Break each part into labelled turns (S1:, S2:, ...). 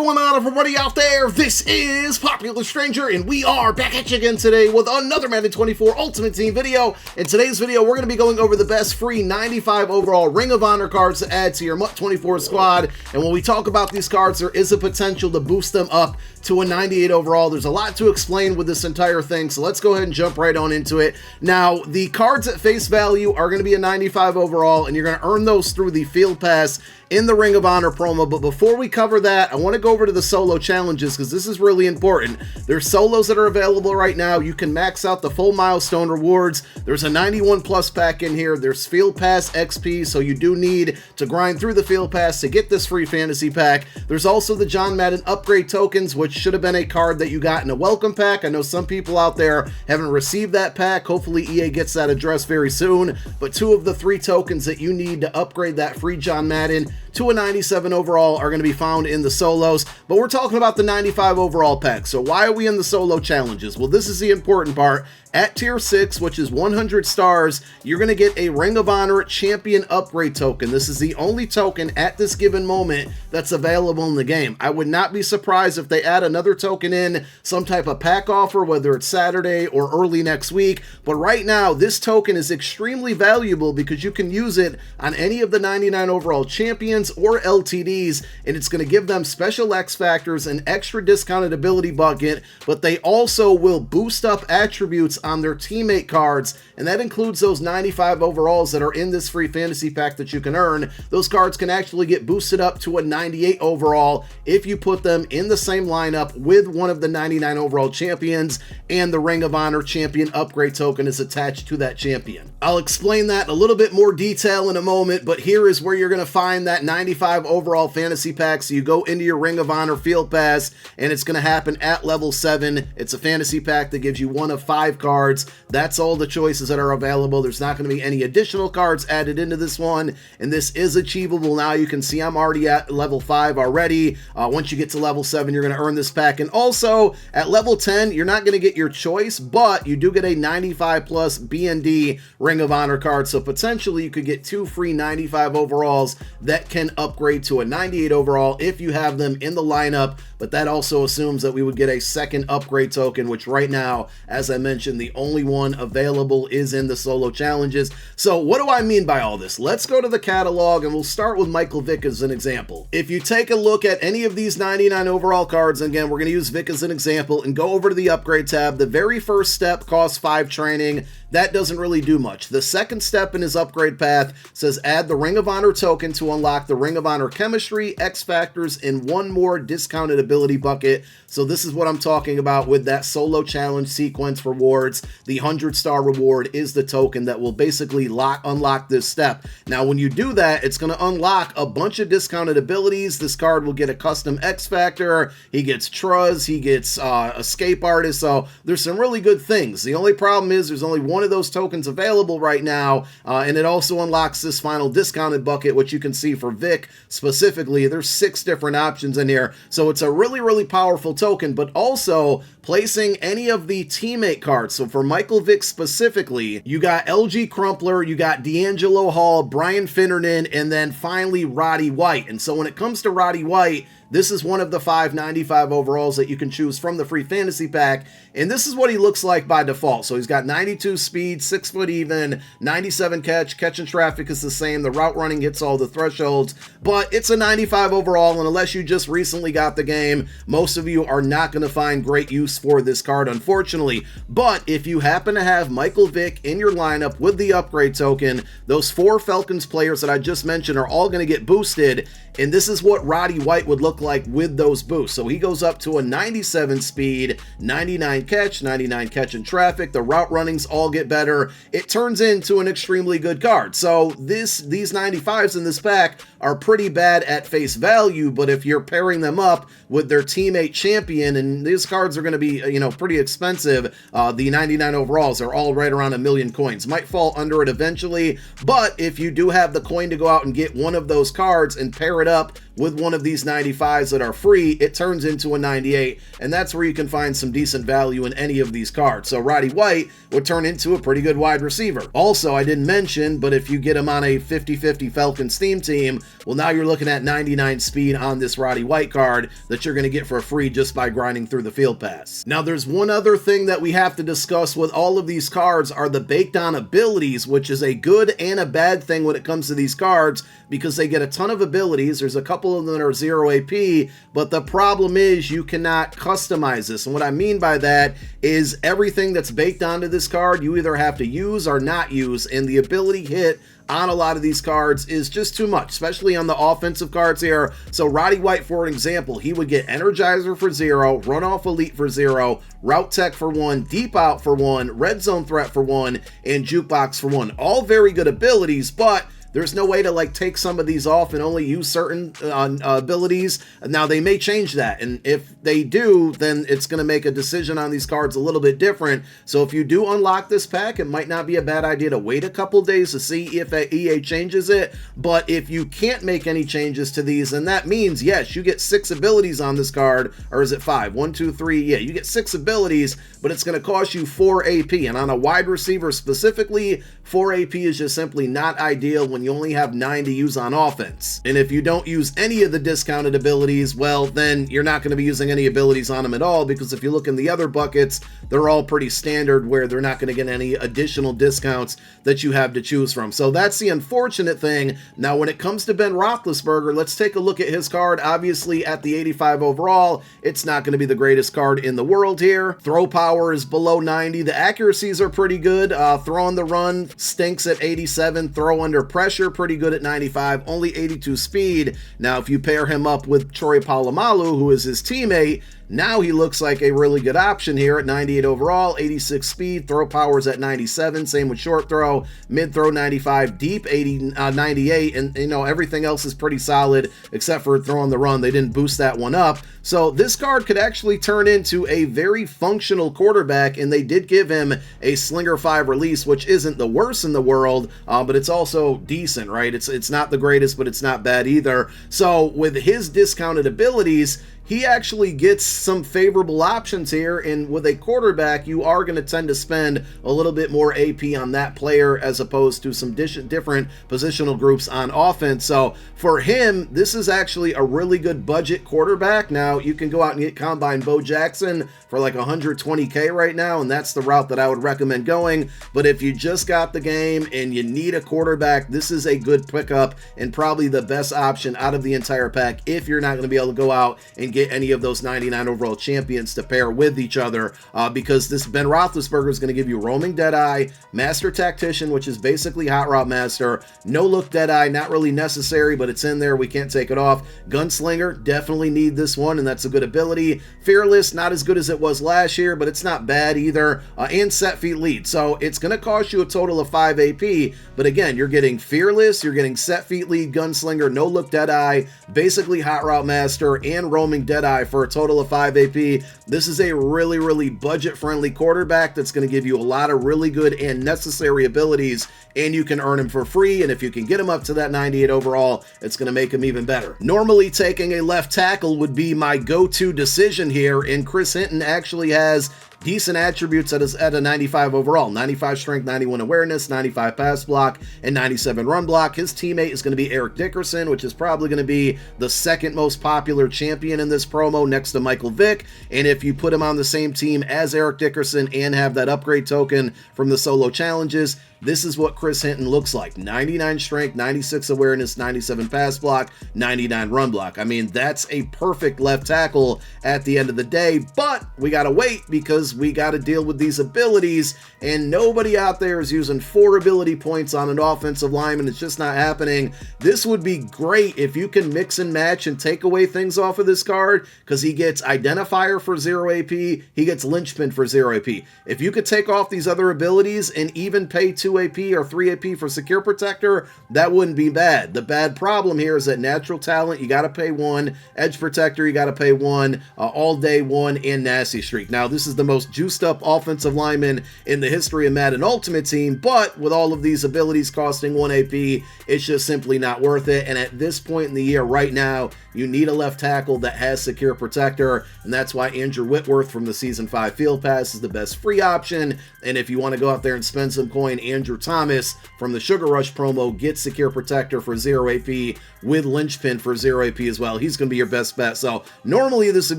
S1: going on, everybody out there? This is Popular Stranger, and we are back at you again today with another Madden 24 Ultimate Team video. In today's video, we're going to be going over the best free 95 overall Ring of Honor cards to add to your MUT 24 squad. And when we talk about these cards, there is a potential to boost them up to a 98 overall. There's a lot to explain with this entire thing, so let's go ahead and jump right on into it. Now, the cards at face value are going to be a 95 overall, and you're going to earn those through the Field Pass in the Ring of Honor promo. But before we cover that, I want to go over to the solo challenges because this is really important. There's solos that are available right now. You can max out the full milestone rewards. There's a 91 plus pack in here. There's Field Pass XP, so you do need to grind through the Field Pass to get this free fantasy pack. There's also the John Madden upgrade tokens, which should have been a card that you got in a welcome pack. I know some people out there haven't received that pack. Hopefully EA gets that addressed very soon. But 2 of the 3 tokens that you need to upgrade that free John Madden to a 97 overall are going to be found in the solos, but we're talking about the 95 overall pack. So why are we in the solo challenges? Well, this is the important part. At tier 6, which is 100 stars, you're going to get a Ring of Honor champion upgrade token. This is the only token at this given moment that's available in the game. I would not be surprised if they add another token in some type of pack offer, whether it's Saturday or early next week. But right now, this token is extremely valuable because you can use it on any of the 99 overall champions or LTDs, and it's going to give them special X factors and extra discounted ability bucket, but they also will boost up attributes on their teammate cards, and that includes those 95 overalls that are in this free fantasy pack that you can earn. Those cards can actually get boosted up to a 98 overall if you put them in the same lineup with one of the 99 overall champions, and the Ring of Honor champion upgrade token is attached to that champion. I'll explain that in a little bit more detail in a moment, but here is where you're going to find that 95 overall fantasy pack. So you go into your Ring of Honor Field Pass, and it's going to happen at level 7. It's a fantasy pack that gives you 1 of 5 cards. That's all the choices that are available. There's not going to be any additional cards added into this one, and this is achievable now. You can see I'm already at level 5 already. Once you get to level 7, you're going to earn this pack. And also at level 10, you're not going to get your choice, but you do get a 95 plus BND Ring of Honor card. So potentially you could get 2 free 95 overalls that can upgrade to a 98 overall if you have them in the lineup. But that also assumes that we would get a second upgrade token, which right now, as I mentioned, the only one available is in the solo challenges. So what do I mean by all this? Let's go to the catalog, and we'll start with Michael Vick as an example. If you take a look at any of these 99 overall cards, and again, we're going to use Vick as an example, and go over to the upgrade tab, the very first step costs 5 training. That doesn't really do much. The second step in his upgrade path says add the Ring of Honor token to unlock the Ring of Honor chemistry, X factors, and 1 more discounted ability bucket. So this is what I'm talking about with that solo challenge sequence rewards. The 100-star reward is the token that will basically unlock this step. Now, when you do that, it's going to unlock a bunch of discounted abilities. This card will get a custom X factor. He gets Truz. He gets Escape Artist. So there's some really good things. The only problem is there's only 1 of those tokens available right now, and it also unlocks this final discounted bucket, which you can see for Vick specifically. There's 6 different options in here, so it's a really powerful token. But also placing any of the teammate cards. So for Michael Vick specifically, you got LG Crumpler, you got D'Angelo Hall, Brian Finnernan, and then finally Roddy White. And so when it comes to Roddy White, this is one of the 5 95 overalls that you can choose from the free fantasy pack, and this is what he looks like by default. So he's got 92 speed, 6 foot even, 97 catch and traffic is the same, the route running hits all the thresholds, but it's a 95 overall, and unless you just recently got the game, most of you are not going to find great use for this card, unfortunately. But if you happen to have Michael Vick in your lineup with the upgrade token, those 4 Falcons players that I just mentioned are all going to get boosted, and this is what Roddy White would look like with those boosts. So he goes up to a 97 speed, 99 catch and traffic. The route runnings all get better. It turns into an extremely good card. So these 95s in this pack are pretty bad at face value, but if you're pairing them up with their teammate champion, and these cards are going to be, pretty expensive, the 99 overalls are all right around 1 million coins. Might fall under it eventually, but if you do have the coin to go out and get one of those cards and pair it up with one of these 95s that are free, it turns into a 98, and that's where you can find some decent value in any of these cards. So Roddy White would turn into a pretty good wide receiver. Also, I didn't mention, but if you get him on a 50-50 Falcons Steam team, well, now you're looking at 99 speed on this Roddy White card that you're going to get for free just by grinding through the field pass. Now, there's one other thing that we have to discuss with all of these cards are the baked on abilities, which is a good and a bad thing when it comes to these cards because they get a ton of abilities. There's a couple of them that are 0 AP, but the problem is you cannot customize this. And what I mean by that is everything that's baked onto this card, you either have to use or not use, and the ability hit on a lot of these cards is just too much, especially on the offensive cards here. So Roddy White, for an example, he would get Energizer for 0, Runoff Elite for 0, Route Tech for 1, Deep Out for 1, Red Zone Threat for 1, and Jukebox for 1. All very good abilities, but there's no way to like take some of these off and only use certain abilities. Now they may change that, and if they do, then it's going to make a decision on these cards a little bit different. So if you do unlock this pack, it might not be a bad idea to wait a couple days to see if EA changes it. But if you can't make any changes to these, then that means yes, you get 6 abilities on this card, or is it 5? 1, 2, 3. Yeah, you get 6 abilities, but it's going to cost you 4 AP, and on a wide receiver specifically, 4 AP is just simply not ideal when you only have 9 to use on offense. And if you don't use any of the discounted abilities, well, then you're not going to be using any abilities on them at all, because if you look in the other buckets, they're all pretty standard where they're not going to get any additional discounts that you have to choose from. So that's the unfortunate thing. Now, when it comes to Ben Roethlisberger, let's take a look at his card. Obviously, at the 85 overall, it's not going to be the greatest card in the world here. Throw power is below 90. The accuracies are pretty good. Throw on the run stinks at 87. Throw under pressure, pretty good at 95. Only 82 speed. Now, if you pair him up with Troy Polamalu, who is his teammate, now he looks like a really good option here at 98 overall, 86 speed, throw powers at 97, same with short throw, mid throw 95, deep 98, and you know, everything else is pretty solid except for throw on the run. They didn't boost that one up. So this card could actually turn into a very functional quarterback, and they did give him a Slinger 5 release, which isn't the worst in the world, but it's also decent, right? It's not the greatest, but it's not bad either. So with his discounted abilities, he actually gets some favorable options here, and with a quarterback, you are going to tend to spend a little bit more AP on that player as opposed to some different positional groups on offense. So for him, this is actually a really good budget quarterback. Now, you can go out and get Combine Bo Jackson for like 120K right now, and that's the route that I would recommend going. But if you just got the game and you need a quarterback, this is a good pickup and probably the best option out of the entire pack if you're not going to be able to go out and get any of those 99 overall champions to pair with each other, because this Ben Roethlisberger is going to give you Roaming Deadeye, Master Tactician, which is basically Hot Route Master, No Look Deadeye, not really necessary, but it's in there, we can't take it off. Gunslinger, definitely need this one, and that's a good ability. Fearless, not as good as it was last year, but it's not bad either, and Set Feet Lead. So it's going to cost you a total of 5 AP, but again, you're getting Fearless, you're getting Set Feet Lead, Gunslinger, No Look Deadeye, basically Hot Route Master, and Roaming Deadeye for a total of 5 AP. This is a really, really budget-friendly quarterback that's going to give you a lot of really good and necessary abilities, and you can earn him for free, and if you can get him up to that 98 overall, it's going to make him even better. Normally, taking a left tackle would be my go-to decision here, and Chris Hinton actually has decent attributes at a 95 overall, 95 strength, 91 awareness, 95 pass block, and 97 run block. His teammate is going to be Eric Dickerson, which is probably going to be the second most popular champion in this promo next to Michael Vick. And if you put him on the same team as Eric Dickerson and have that upgrade token from the solo challenges, this is what Chris Hinton looks like. 99 strength, 96 awareness, 97 pass block, 99 run block. I mean, that's a perfect left tackle at the end of the day, but we got to wait because we got to deal with these abilities, and nobody out there is using 4 ability points on an offensive lineman. It's just not happening. This would be great if you can mix and match and take away things off of this card, because he gets Identifier for 0 AP, he gets Linchpin for 0 AP. If you could take off these other abilities and even pay 2 2 AP or 3 AP for Secure Protector, that wouldn't be bad. The bad problem here is that Natural Talent, you got to pay 1, Edge Protector, you got to pay 1, All Day 1, and Nasty Streak. Now, this is the most juiced up offensive lineman in the history of Madden Ultimate Team, but with all of these abilities costing 1 AP, it's just simply not worth it. And at this point in the year right now, you need a left tackle that has Secure Protector, and that's why Andrew Whitworth from the Season 5 Field Pass is the best free option. And if you want to go out there and spend some coin, Andrew Thomas from the Sugar Rush promo gets Secure Protector for 0 AP with Linchpin for 0 AP as well. He's going to be your best bet. So normally this would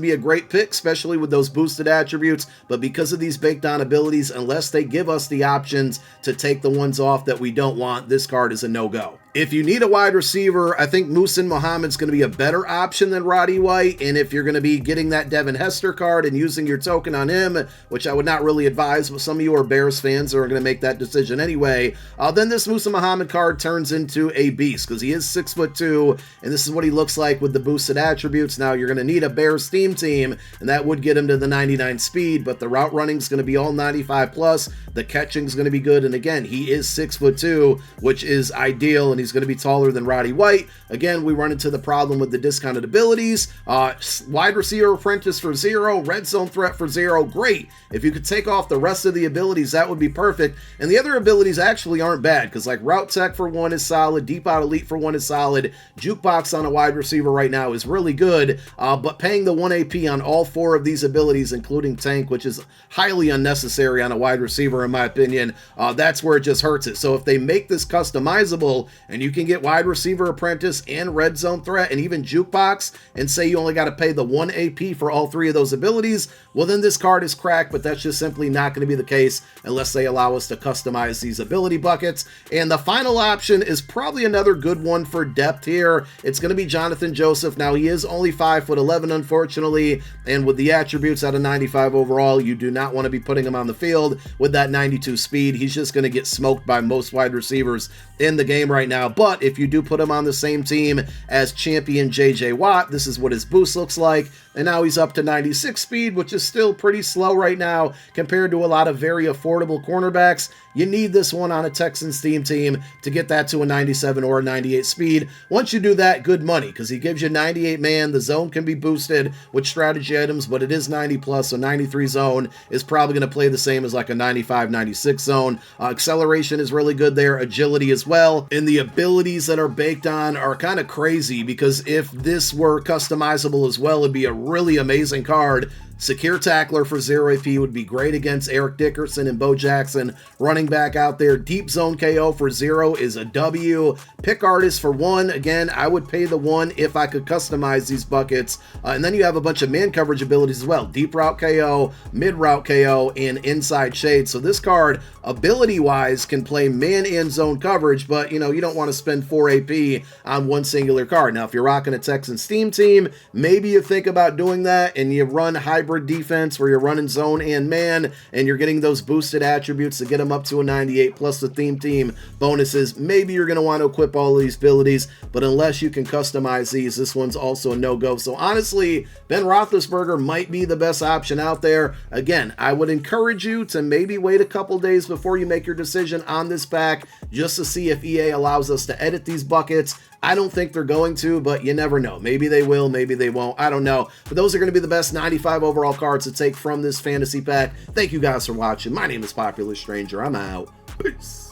S1: be a great pick, especially with those boosted attributes, but because of these baked on abilities, unless they give us the options to take the ones off that we don't want, this card is a no-go. If you need a wide receiver, I think Musa Muhammed's going to be a better option than Roddy White, and if you're going to be getting that Devin Hester card and using your token on him, which I would not really advise, but some of you are Bears fans that are going to make that decision anyway, then this Musa Muhammed card turns into a beast, because he is 6'2", and this is what he looks like with the boosted attributes. Now, you're going to need a Bears team, and that would get him to the 99 speed, but the route running is going to be all 95 plus, the catching is going to be good, and again, he is 6'2", which is ideal, and he's going to be taller than Roddy White. Again, we run into the problem with the discounted abilities. Wide receiver apprentice for 0, red zone threat for 0, great. If you could take off the rest of the abilities, that would be perfect. And the other abilities actually aren't bad, because like route tech for 1 is solid, deep out elite for 1 is solid, jukebox on a wide receiver right now is really good, but paying the 1 AP on all 4 of these abilities, including tank, which is highly unnecessary on a wide receiver in my opinion, that's where it just hurts it. So if they make this customizable, and you can get wide receiver apprentice and red zone threat and even jukebox, and say you only got to pay the 1 AP for all 3 of those abilities, well then this card is cracked, but that's just simply not going to be the case unless they allow us to customize these ability buckets. And the final option is probably another good one for depth here. It's going to be Jonathan Joseph. Now he is only 5'11", unfortunately, and with the attributes out of 95 overall, you do not want to be putting him on the field with that 92 speed. He's just going to get smoked by most wide receivers in the game right now. But if you do put him on the same team as champion JJ Watt, this is what his boost looks like. And now he's up to 96 speed, which is still pretty slow right now compared to a lot of very affordable cornerbacks. You need this one on a Texans team to get that to a 97 or a 98 speed. Once you do that, good money, because he gives you 98 man. The zone can be boosted with strategy items, but it is 90 plus, so 93 zone is probably going to play the same as like a 95, 96 zone. Acceleration is really good there, agility as well, and the abilities that are baked on are kind of crazy, because if this were customizable as well, it'd be a really amazing card. Secure Tackler for 0 AP would be great against Eric Dickerson and Bo Jackson running back out there. Deep Zone KO for 0 is a W. Pick Artist for 1, again, I would pay the 1 if I could customize these buckets. And then you have a bunch of man coverage abilities as well. Deep Route KO, Mid Route KO, and Inside Shade. So this card, ability-wise, can play man and zone coverage, but, you know, you don't want to spend 4 AP on one singular card. Now, if you're rocking a Texans team, maybe you think about doing that, and you run hybrid defense where you're running zone and man, and you're getting those boosted attributes to get them up to a 98 plus the team bonuses. Maybe you're going to want to equip all of these abilities, but unless you can customize these, this one's also a no-go. So honestly, Ben Roethlisberger might be the best option out there. Again, I would encourage you to maybe wait a couple days before you make your decision on this pack, just to see if EA allows us to edit these buckets. I don't think they're going to, but you never know. Maybe they will, maybe they won't. I don't know. But those are going to be the best 95 overall cards to take from this fantasy pack. Thank you guys for watching. My name is Popular Stranger. I'm out. Peace.